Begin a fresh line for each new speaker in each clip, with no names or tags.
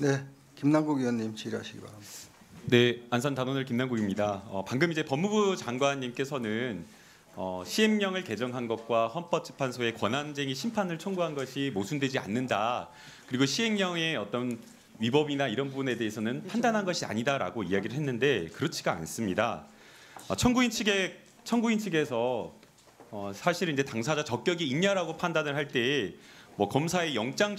네, 김남국 의원님 질의하시기 바랍니다.
네, 안산 단원을 김남국입니다. 방금 이제 법무부 장관님께서는 시행령을 개정한 것과 헌법재판소의 권한쟁의 심판을 청구한 것이 모순되지 않는다. 그리고 시행령의 어떤 위법이나 이런 부분에 대해서는 판단한 것이 아니다라고 이야기를 했는데 그렇지가 않습니다. 청구인 측에서 사실 이제 당사자 적격이 있냐라고 판단을 할 때 뭐 검사의 영장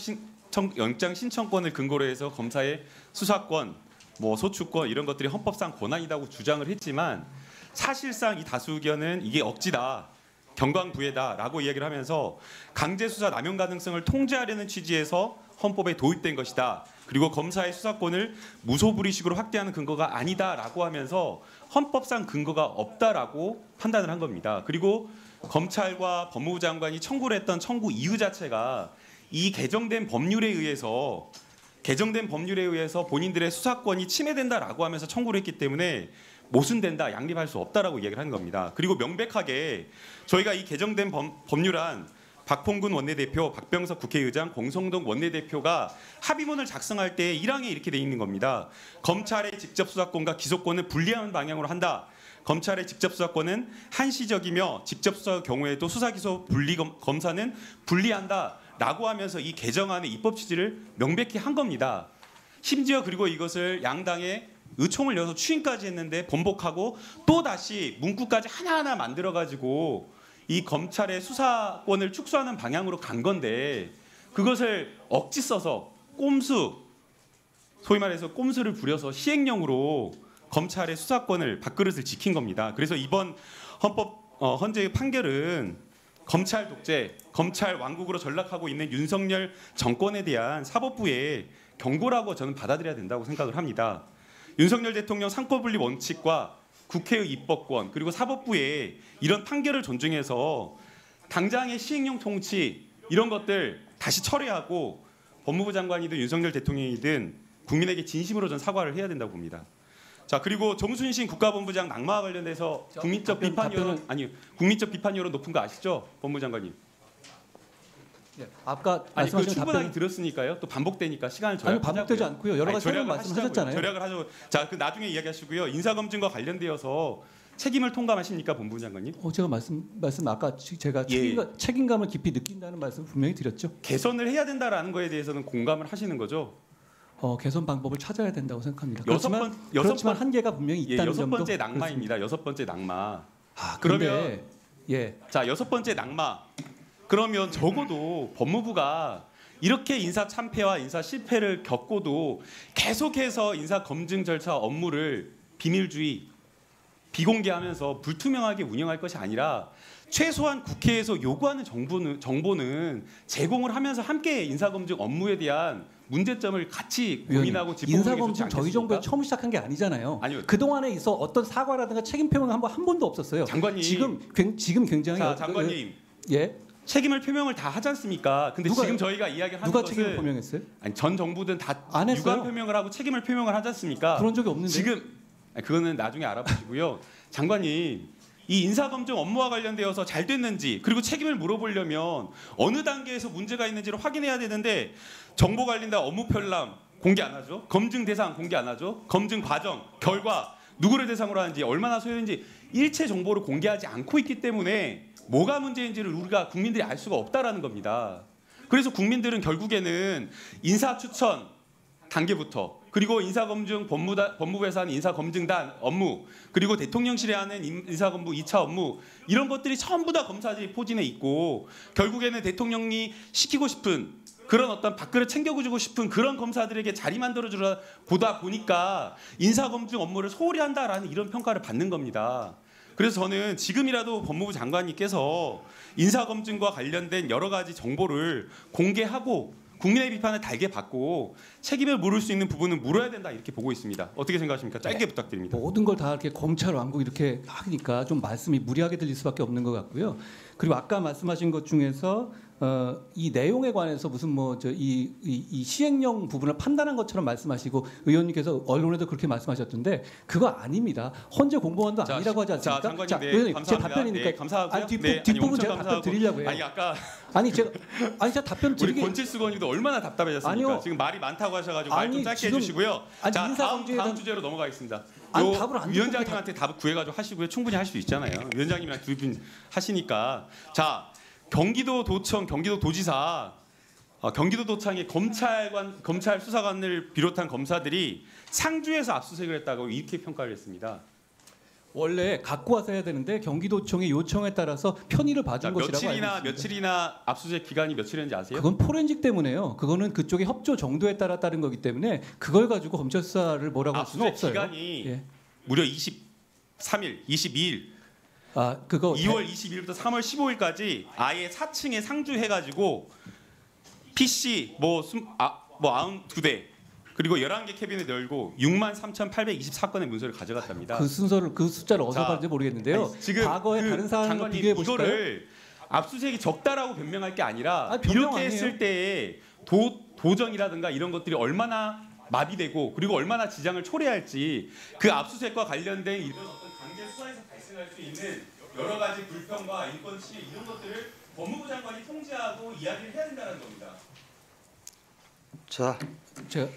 신청권을 근거로 해서 검사의 수사권, 뭐 소추권 이런 것들이 헌법상 권한이라고 주장을 했지만 사실상 이 다수 의견은 이게 억지다, 경광부회다라고 이야기를 하면서 강제 수사 남용 가능성을 통제하려는 취지에서 헌법에 도입된 것이다. 그리고 검사의 수사권을 무소불위식으로 확대하는 근거가 아니다라고 하면서 헌법상 근거가 없다라고 판단을 한 겁니다. 그리고 검찰과 법무부 장관이 청구를 했던 청구 이유 자체가 이 개정된 법률에 의해서 본인들의 수사권이 침해된다라고 하면서 청구를 했기 때문에 모순된다, 양립할 수 없다라고 이야기를 하는 겁니다. 그리고 명백하게 저희가 이 개정된 법률안 박홍근 원내대표, 박병석 국회의장, 공성동 원내대표가 합의문을 작성할 때 1항에 이렇게 돼 있는 겁니다. 검찰의 직접 수사권과 기소권을 분리하는 방향으로 한다. 검찰의 직접 수사권은 한시적이며 직접 수사 경우에도 수사 기소 검사는 분리한다라고 하면서 이 개정안의 입법 취지를 명백히 한 겁니다. 심지어 그리고 이것을 양당의 의총을 열어서 추인까지 했는데 번복하고 또 다시 문구까지 하나하나 만들어 가지고 이 검찰의 수사권을 축소하는 방향으로 간 건데 그것을 억지 써서 소위 말해서 꼼수를 부려서 시행령으로 검찰의 수사권을 밥그릇을 지킨 겁니다. 그래서 이번 헌재의 판결은 검찰 독재, 검찰 왕국으로 전락하고 있는 윤석열 정권에 대한 사법부의 경고라고 저는 받아들여야 된다고 생각을 합니다. 윤석열 대통령 상권분립 원칙과 국회의 입법권 그리고 사법부의 이런 판결을 존중해서 당장의 시행령 통치 이런 것들 다시 철회하고 법무부 장관이든 윤석열 대통령이든 국민에게 진심으로 전 사과를 해야 된다고 봅니다. 자, 그리고 정순신 국가본부장 낙마와 관련해서 국민적 비판 여론 높은 거 아시죠, 법무부 장관님?
네, 아까
아니 그 충분하게
답변...
들었으니까요. 또 반복되니까 시간을
아니 반복되지 않고요. 여러 가지 새로운 말씀하셨잖아요.
절약을 하죠. 자, 그 나중에 이야기하시고요. 인사검증과 관련되어서 책임을 통감하십니까, 법무부 장관님?
제가 말씀 아까 제가 책임감을 깊이 느낀다는 말씀을 분명히 드렸죠.
개선을 해야 된다라는 거에 대해서는 공감을 하시는 거죠?
개선 방법을 찾아야 된다고 생각합니다.
그렇지만
한계가 분명히 있다는 점도.
여섯 번째 낙마입니다. 여섯 번째 낙마.
그러면
자, 여섯 번째 낙마. 그러면 적어도 법무부가 이렇게 인사 참패와 인사 실패를 겪고도 계속해서 인사 검증 절차 업무를 비밀주의, 비공개하면서 불투명하게 운영할 것이 아니라 최소한 국회에서 요구하는 정보는 제공을 하면서 함께 인사검증 업무에 대한 문제점을 같이 고민하고 짚어보는 게 좋지 않겠습니까?
인사검증 저희 정부에 처음 시작한 게 아니잖아요.
아니요.
그동안에 있어 어떤 사과라든가 책임 표명은 한 번도 없었어요.
장관님.
지금 굉장히
장관님.
책임을
표명을 다 하지 않습니까? 근데 지금 저희가 이야기하는
누가
것은
책임을 표명했어요?
아니, 전 정부든 다
안 했어요.
유감 표명을 하고 책임을 표명을 하지 않습니까?
그런 적이 없는데.
그거는 나중에 알아보시고요. 장관님, 이 인사검증 업무와 관련되어서 잘 됐는지 그리고 책임을 물어보려면 어느 단계에서 문제가 있는지를 확인해야 되는데 정보관리단 업무 편람 공개 안 하죠. 검증 대상 공개 안 하죠. 검증 과정, 결과 누구를 대상으로 하는지 얼마나 소요인지 일체 정보를 공개하지 않고 있기 때문에 뭐가 문제인지를 우리가 국민들이 알 수가 없다라는 겁니다. 그래서 국민들은 결국에는 인사 추천 단계부터 그리고 인사검증 법무부에서 하는 인사검증단 업무 그리고 대통령실에 하는 인사검증 2차 업무 이런 것들이 전부 다 검사들이 포진해 있고 결국에는 대통령이 시키고 싶은 그런 어떤 밥그릇 챙겨주고 싶은 그런 검사들에게 자리 만들어주다 보니까 인사검증 업무를 소홀히 한다라는 이런 평가를 받는 겁니다. 그래서 저는 지금이라도 법무부 장관님께서 인사검증과 관련된 여러 가지 정보를 공개하고 국민의 비판을 달게 받고 책임을 물을 수 있는 부분은 물어야 된다 이렇게 보고 있습니다. 어떻게 생각하십니까? 짧게 부탁드립니다.
모든 걸 다 이렇게 검찰 왕국 이렇게 하니까 좀 말씀이 무리하게 들릴 수밖에 없는 것 같고요. 그리고 아까 말씀하신 것 중에서 이 내용에 관해서 무슨 뭐 이 시행령 부분을 판단한 것처럼 말씀하시고 의원님께서 언론에도 그렇게 말씀하셨던데 그거 아닙니다. 헌재 공보원도
자,
아니라고 하지 않습니까?
자, 장관님, 네,
의원님 제
감사합니다.
답변이니까
네, 감사하고요.
아니,
네,
뒷부분
엄청
제가 답변
감사하고.
드리려고 해요.
아니 아까
아니 제가 답변
우리
드리기
권칠수 의원님도 얼마나 답답해졌습니까?
아니요.
지금 말이 많다고 하셔가지고 말 좀
아니,
짧게
지금-
해주시고요.
아니,
자
인사검증에
다음
대한-
주제로 넘어가겠습니다.
아니,
요
답을 안 듣고
위원장님한테 답 구해가지고 하시고요. 충분히 할 수 있잖아요. 위원장님이랑 두 분 하시니까 자 경기도도청, 경기도도지사, 경기도도청의 검찰 수사관을 비롯한 검사들이 상주에서 압수수색을 했다고 이렇게 평가를 했습니다.
원래 갖고 와서 해야 되는데 경기도청의 요청에 따라서 편의를
자,
봐준 것이라고 알고 있습니다.
며칠이나 압수수색 기간이 며칠인지 아세요?
그건 포렌식 때문에요. 그거는 그쪽의 협조 정도에 따라 따른 거기 때문에 그걸 가지고 검찰 수사를 뭐라고 할 수는
압수수색
없어요.
기간이
예.
무려 23일, 22일,
아 그거
2월 22일부터 3월 15일까지 아예 4층에 상주해가지고 PC 뭐 92대 그리고 11개 캐비넷 열고 63,824건의 문서를 가져갔답니다.
그 순서를 그 숫자를 어디서
자,
봤는지 모르겠는데요.
아니, 지금
과거에
그
다른 사안과
장관님
비교해 보실까요?
이거를 압수수색이 적다라고 변명할 게 아니라
아니, 변명
이렇게
아니에요.
했을 때의 도정이라든가 이런 것들이 얼마나 마비되고 그리고 얼마나 지장을 초래할지 그 압수수색과 관련된 이런 어떤 강제 수사에서 발생할 수 있는 여러 가지 불평과 인권 침해 이런 것들을 법무부 장관이 통제하고 이야기를 해야 된다는 겁니다.
자,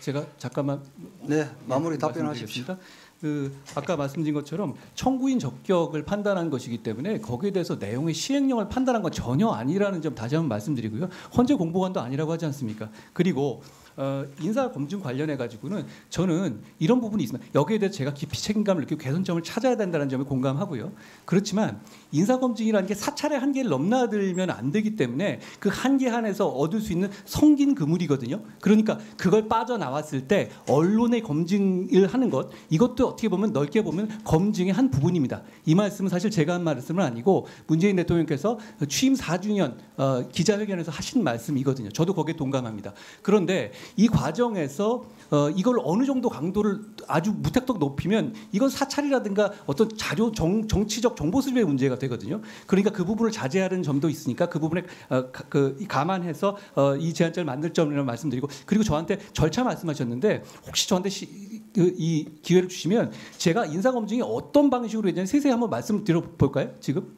제가 잠깐만
네 마무리 답변하십시오.
말씀드리겠습니다. 그 아까 말씀드린 것처럼 청구인 적격을 판단한 것이기 때문에 거기에 대해서 내용의 시행령을 판단한 건 전혀 아니라는 점 다시 한번 말씀드리고요. 헌재 공보관도 아니라고 하지 않습니까? 그리고 인사 검증 관련해 가지고는 저는 이런 부분이 있습니다. 여기에 대해서 제가 깊이 책임감을 느끼고 개선점을 찾아야 된다는 점에 공감하고요. 그렇지만 인사 검증이라는 게 사찰의 한계를 넘나들면 안 되기 때문에 그 한계 안에서 얻을 수 있는 성긴 그물이거든요. 그러니까 그걸 빠져나왔을 때 언론의 검증을 하는 것 이것도 어떻게 보면 넓게 보면 검증의 한 부분입니다. 이 말씀은 사실 제가 한 말씀은 아니고 문재인 대통령께서 취임 4주년 기자회견에서 하신 말씀이거든요. 저도 거기에 동감합니다. 그런데 이 과정에서 이걸 어느 정도 강도를 아주 무턱덕 높이면 이건 사찰이라든가 어떤 자료 정치적 정보 수집의 문제가 되거든요. 그러니까 그 부분을 자제하는 점도 있으니까 그 부분에 감안해서 이 제한자를 만들 점이라고 말씀드리고 그리고 저한테 절차 말씀하셨는데 혹시 저한테 이 기회를 주시면 제가 인사 검증이 어떤 방식으로 했는지 세세히 한번 말씀드려 볼까요? 지금